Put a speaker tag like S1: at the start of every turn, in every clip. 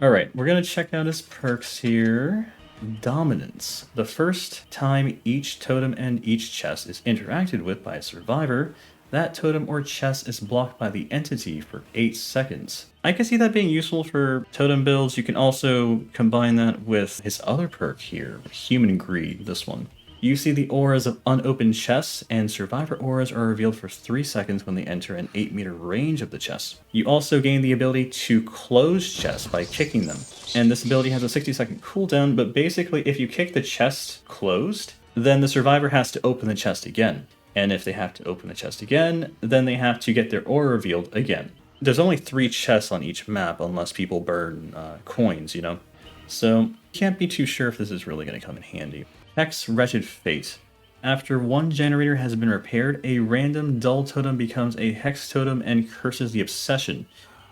S1: Alright, we're gonna check out his perks here. Dominance. The first time each totem and each chest is interacted with by a survivor, that totem or chest is blocked by the entity for 8 seconds. I can see that being useful for totem builds. You can also combine that with his other perk here, Human Greed, this one. You see the auras of unopened chests, and survivor auras are revealed for 3 seconds when they enter an 8-meter range of the chest. You also gain the ability to close chests by kicking them, and this ability has a 60-second cooldown, but basically if you kick the chest closed, then the survivor has to open the chest again. And if they have to open the chest again, then they have to get their aura revealed again. There's only 3 chests on each map unless people burn coins, you know? So, can't be too sure if this is really going to come in handy. Hex Wretched Fate. After one generator has been repaired, a random dull totem becomes a hex totem and curses the Obsession.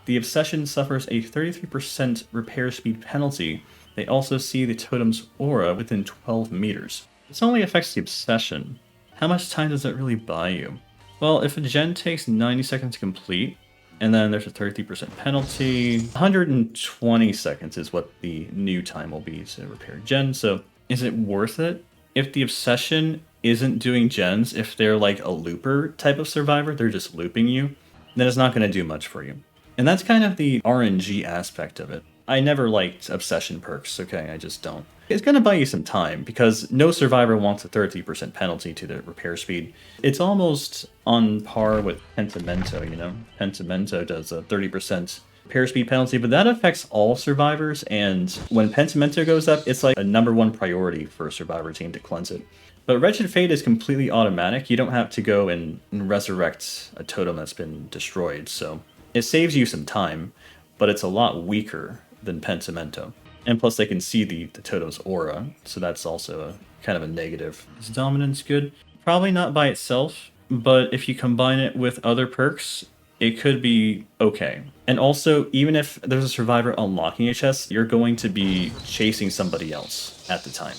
S1: The Obsession suffers a 33% repair speed penalty. They also see the totem's aura within 12 meters. This only affects the Obsession. How much time does that really buy you? Well, if a gen takes 90 seconds to complete, and then there's a 33% penalty, 120 seconds is what the new time will be to repair gen, so is it worth it? If the Obsession isn't doing gens, if they're like a looper type of survivor, they're just looping you, then it's not going to do much for you. And that's kind of the RNG aspect of it. I never liked Obsession perks, okay? I just don't. It's going to buy you some time, because no survivor wants a 30% penalty to their repair speed. It's almost on par with Pentimento, you know? Pentimento does a 30% repair speed penalty, but that affects all survivors, and when Pentimento goes up, it's like a #1 priority for a survivor team to cleanse it. But Wretched Fate is completely automatic. You don't have to go and resurrect a totem that's been destroyed, so it saves you some time, but it's a lot weaker than Pentimento. And plus they can see the totem's aura, so that's also a kind of a negative. Is Dominance good? Probably not by itself, but if you combine it with other perks, it could be okay. And also, even if there's a survivor unlocking a chest, you're going to be chasing somebody else at the time.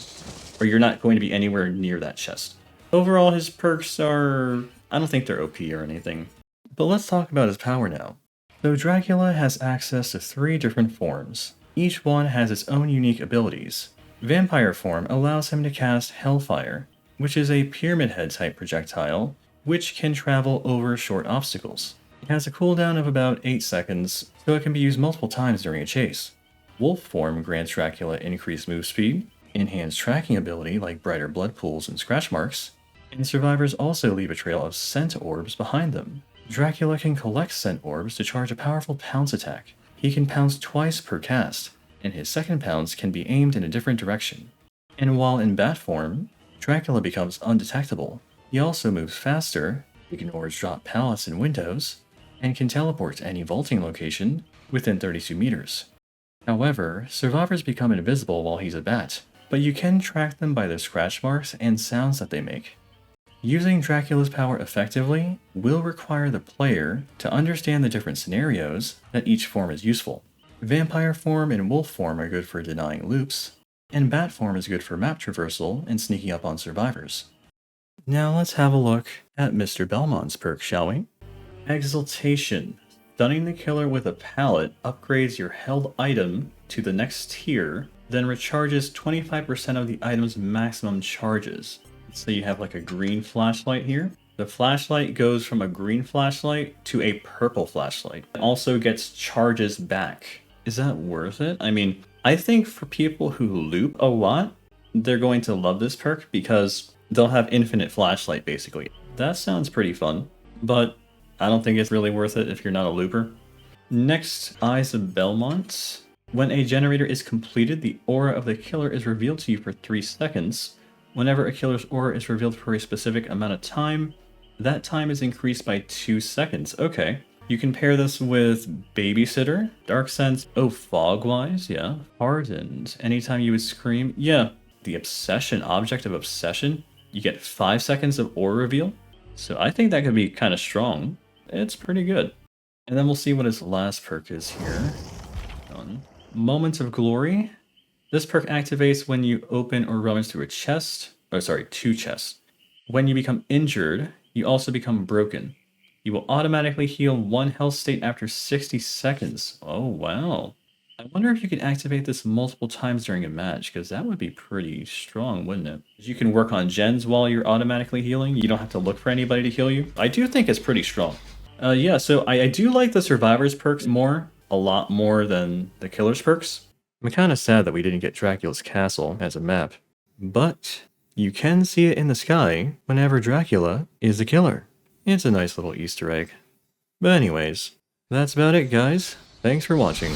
S1: Or you're not going to be anywhere near that chest. Overall, his perks are... I don't think they're OP or anything. But let's talk about his power now. So Dracula has access to 3 different forms. Each one has its own unique abilities. Vampire form allows him to cast Hellfire, which is a Pyramid Head type projectile, which can travel over short obstacles. It has a cooldown of about 8 seconds, so it can be used multiple times during a chase. Wolf form grants Dracula increased move speed, enhanced tracking ability like brighter blood pools and scratch marks, and survivors also leave a trail of scent orbs behind them. Dracula can collect scent orbs to charge a powerful pounce attack. He can pounce twice per cast, and his second pounce can be aimed in a different direction. And while in bat form, Dracula becomes undetectable. He also moves faster, ignores drop pallets and windows, and can teleport to any vaulting location within 32 meters. However, survivors become invisible while he's a bat, but you can track them by their scratch marks and sounds that they make. Using Dracula's power effectively will require the player to understand the different scenarios that each form is useful. Vampire form and wolf form are good for denying loops, and bat form is good for map traversal and sneaking up on survivors. Now let's have a look at Mr. Belmont's perk, shall we? Exaltation. Stunning the killer with a pallet upgrades your held item to the next tier, then recharges 25% of the item's maximum charges. So you have like a green flashlight here. The flashlight goes from a green flashlight to a purple flashlight. It also gets charges back. Is that worth it? I mean, I think for people who loop a lot, they're going to love this perk because they'll have infinite flashlight basically. That sounds pretty fun, but I don't think it's really worth it if you're not a looper. Next, Eyes of Belmont. When a generator is completed, the aura of the killer is revealed to you for 3 seconds. Whenever a killer's aura is revealed for a specific amount of time, that time is increased by 2 seconds. Okay. You can pair this with Babysitter, Dark Sense, oh, Fogwise, yeah. Hardened, anytime you would scream, yeah. The Obsession, Object of Obsession, you get 5 seconds of aura reveal. So I think that could be kind of strong. It's pretty good. And then we'll see what his last perk is here. Moments of Glory. This perk activates when you open or rummage through a chest. Oh, sorry, 2 chests. When you become injured, you also become broken. You will automatically heal 1 health state after 60 seconds. Oh, wow. I wonder if you could activate this multiple times during a match, because that would be pretty strong, wouldn't it? You can work on gens while you're automatically healing. You don't have to look for anybody to heal you. I do think it's pretty strong. Yeah, so I do like the Survivor's perks more, a lot more than the Killer's perks. I'm kind of sad that we didn't get Dracula's castle as a map. But you can see it in the sky whenever Dracula is the killer. It's a nice little Easter egg. But anyways, that's about it, guys. Thanks for watching.